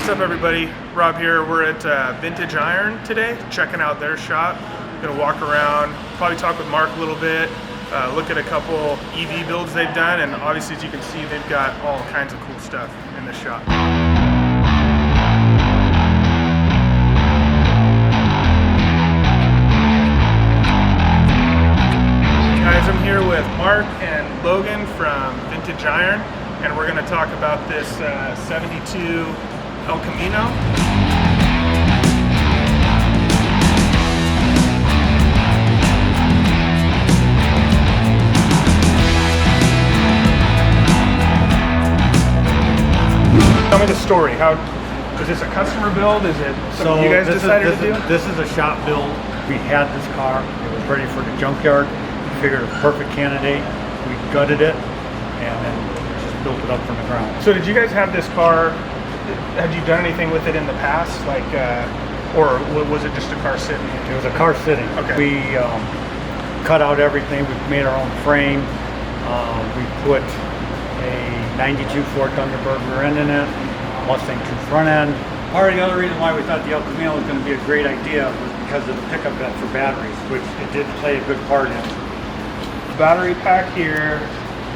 What's up, everybody? Rob here. We're at Vintage Iron today, checking out their shop. Gonna walk around, probably talk with Mark a little bit, look at a couple EV builds they've done, and obviously, as you can see, they've got all kinds of cool stuff in the shop. Guys, I'm here with Mark and Logan from Vintage Iron, and we're gonna talk about this 72 El Camino. Tell me the story. How is this a customer build? Is it something you guys decided to do? This is a shop build. We had this car. It was ready for the junkyard. We figured it was a perfect candidate. We gutted it and then just built it up from the ground. So did you guys have this car? Had you done anything with it in the past, like, or was it just a car sitting? It was a car sitting. Okay. We cut out everything. We made our own frame. We put a 92 Ford Thunderbird rear end in it, Mustang 2 front end. Part of the other reason why we thought the El Camino was going to be a great idea was because of the pickup bed for batteries, which it did play a good part in. Battery pack here,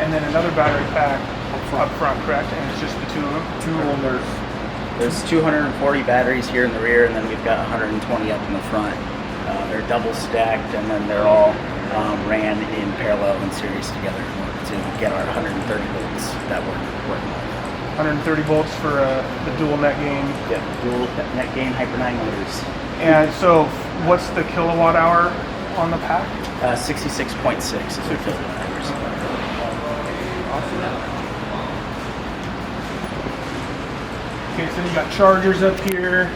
and then another battery pack up front, correct? And it's just the two of them? Two of them. There's 240 batteries here in the rear, and then we've got 120 up in the front. They're double stacked, and then they're all ran in parallel and series together in order to get our 130 volts that we're working on. 130 volts for the dual net gain. Yeah, dual net gain Hyper 9 motors. And so, what's the kilowatt hour on the pack? 66.6 is the kilowatt hours. Okay, so you got chargers up here,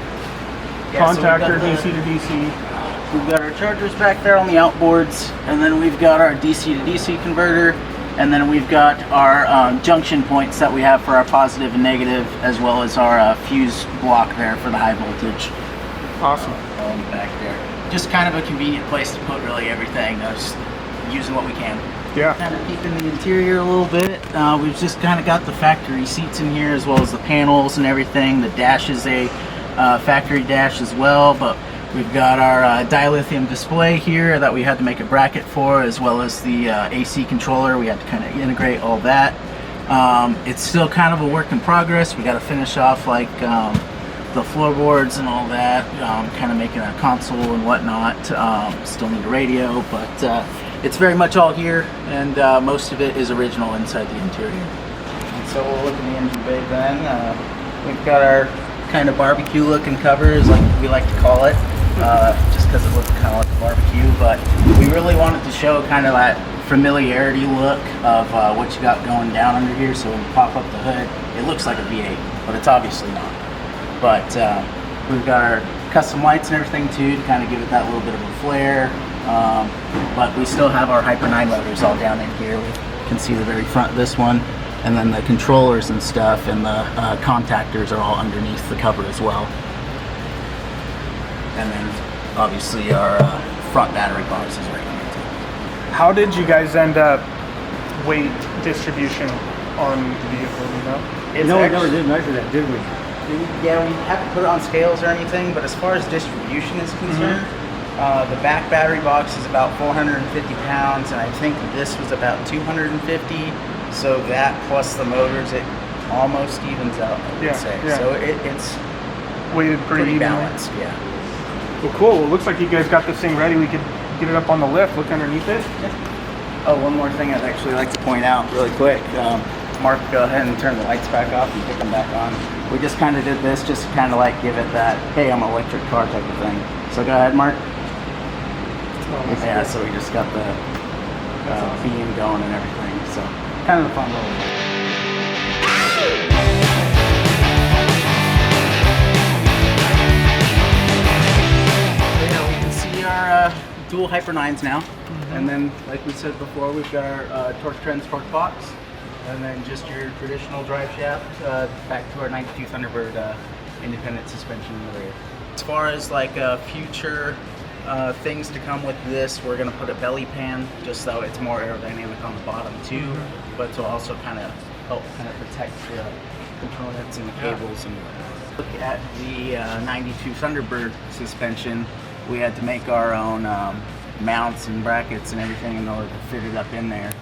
contactor, DC to DC. We've got our chargers back there on the outboards, and then we've got our DC to DC converter, and then we've got our junction points that we have for our positive and negative, as well as our fuse block there for the high voltage. Awesome. All in the back there. Just kind of a convenient place to put really everything, just using what we can. Yeah. Kind of peek in the interior a little bit. We've just kind of got the factory seats in here, as well as the panels and everything. The dash is a factory dash as well, but we've got our dilithium display here that we had to make a bracket for, as well as the AC controller. We had to kind of integrate all that. It's still kind of a work in progress. We got to finish off like the floorboards and all that, kind of making a console and whatnot. Still need a radio, but it's very much all here, and most of it is original inside the interior. And so we'll look in the engine bay then. We've got our kind of barbecue looking covers, like we like to call it, just because it looks kind of like a barbecue, but we really wanted to show kind of that familiarity look of what you got going down under here. So when you pop up the hood, it looks like a V8, but it's obviously not. But we've got our custom lights and everything too, to kind of give it that little bit of a flare. But we still have our Hyper 9 motors all down in here. We can see the very front of this one, and then the controllers and stuff and the contactors are all underneath the cover as well. And then obviously our front battery box is right here too. How did you guys end up weight distribution on the vehicle, you know? No, we never did measure that, did we? Yeah, we haven't put it on scales or anything, but as far as distribution is concerned, the back battery box is about 450 pounds, and I think this was about 250. So that plus the motors, it almost evens out, I would say. Yeah. So it's Weighted pretty balanced, yeah. Well, cool. Well, it looks like you guys got this thing ready. We could get it up on the lift, look underneath it. Oh, one more thing I'd actually like to point out really quick. Mark, go ahead and turn the lights back off and pick them back on. We just kind of did this just to kind of like give it that, hey, I'm an electric car type of thing. So go ahead, Mark. Yeah, so we just got the beam going and everything. So kind of a fun little. Yeah, we can see our dual Hyper 9s now. And then, like we said before, we've got our torque trends, torque box. And then just your traditional drive shaft back to our 92 Thunderbird independent suspension in the rear. As far as like future things to come with this, we're going to put a belly pan just so it's more aerodynamic on the bottom too, but to also kind of help protect the components and the cables and Look at the 92 Thunderbird suspension. We had to make our own mounts and brackets and everything in order to fit it up in there.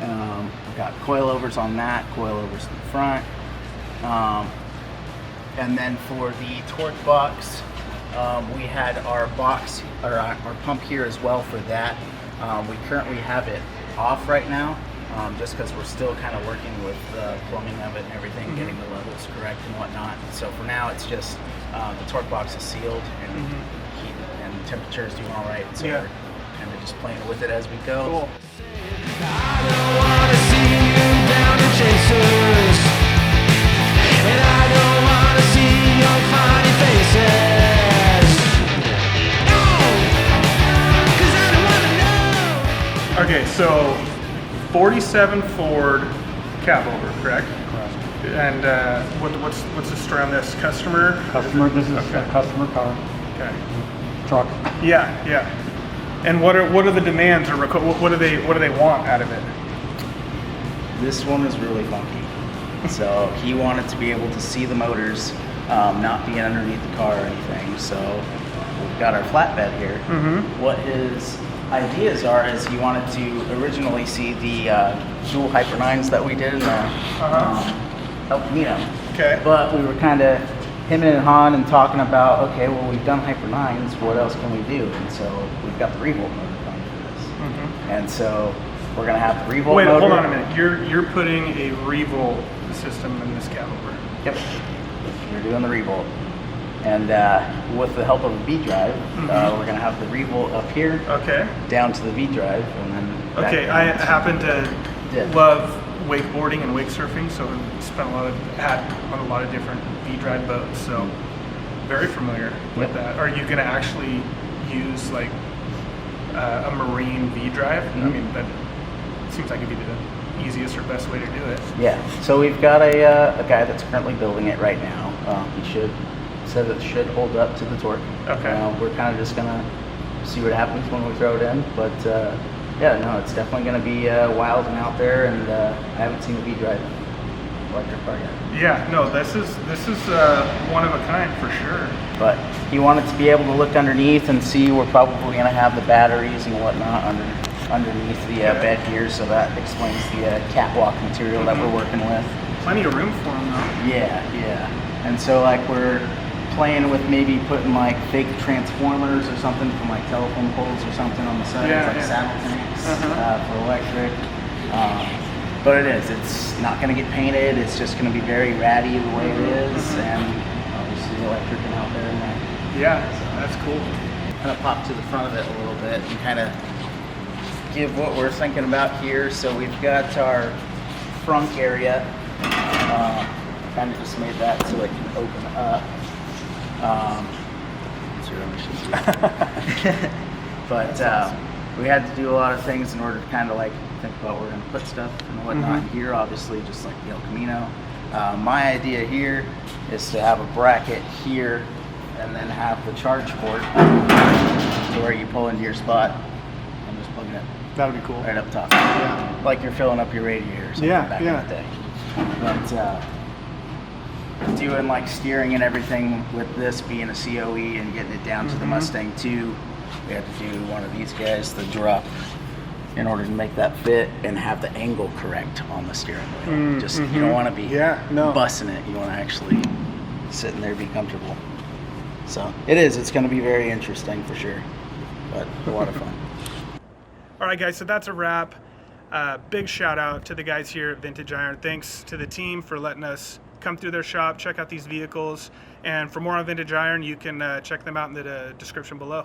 We've got coilovers on that, coilovers in the front. And then for the torque box, we had our box, or our pump here as well for that. We currently have it off right now, just because we're still kind of working with the plumbing of it and everything, getting the levels correct and whatnot. So for now, it's just the torque box is sealed and heat and temperature is doing all right. So we're kind of just playing with it as we go. Cool. I don't wanna see you down the chasers, and I don't wanna see your funny faces. No, 'cause I don't wanna know. Okay, so 47 Ford cab over, correct? Correct. And what's the story on this? Customer? Customer, this is a customer car, Okay. truck. Yeah, yeah. And what are the demands, or what do they want out of it? This one is really funky. So he wanted to be able to see the motors, not be underneath the car or anything. So we've got our flatbed here. What his ideas are is he wanted to originally see the dual Hyper 9s that we did in the El Camino. Okay. But we were kind of him and Han and talking about, okay, well, we've done Hyper 9s, what else can we do? And so we've got the Revolt motor coming for this. And so we're gonna have the Revolt motor. Wait, hold on a minute. You're putting a Revolt system in this cab over. Yep, we're doing the Revolt. And with the help of a V drive, we're gonna have the Revolt up here, Okay. down to the V drive, and then back Okay, down I to- happen to Yeah. love wakeboarding and wake surfing, so I spent on a lot of different V-drive boats, so very familiar with Yep. that. Are you going to actually use like a marine V-drive? I mean, that seems like it'd be the easiest or best way to do it. Yeah, so we've got a guy that's currently building it right now. He said it should hold up to the torque. Okay. We're kind of just gonna see what happens when we throw it in, but yeah, no, it's definitely gonna be wild and out there, and I haven't seen a V-drive electric car yet. Yeah, no, this is one of a kind for sure. But he wanted to be able to look underneath and see we're probably gonna have the batteries and whatnot underneath the bed here, so that explains the catwalk material that we're working with. Plenty of room for them though. Yeah, yeah. And so like we're playing with maybe putting like fake transformers or something from like telephone poles or something on the sides, like saddle tanks for electric. But it's not going to get painted. It's just going to be very ratty the way it is, and obviously electric and out there in there. Yeah, that's cool. Kind of pop to the front of it a little bit and kind of give what we're thinking about here. So we've got our front area. Kind of just made that so it can open up. But we had to do a lot of things in order to kind of like think about where we're going to put stuff and whatnot here, obviously, just like the El Camino. My idea here is to have a bracket here and then have the charge port to where you pull into your spot and just plug it in. That would be cool. Right up top. Yeah. Like you're filling up your radiator or something back in the day. But doing like steering and everything with this being a COE and getting it down to the Mustang 2, we had to do one of these guys, the drop, in order to make that fit and have the angle correct on the steering wheel. Just you don't want to be bussing it. You want to actually sit in there, be comfortable. So it's going to be very interesting for sure, but a lot of fun. All right, guys, so that's a wrap. Big shout out to the guys here at Vintage Iron. Thanks to the team for letting us come through their shop, check out these vehicles. And for more on Vintage Iron, you can check them out in the description below.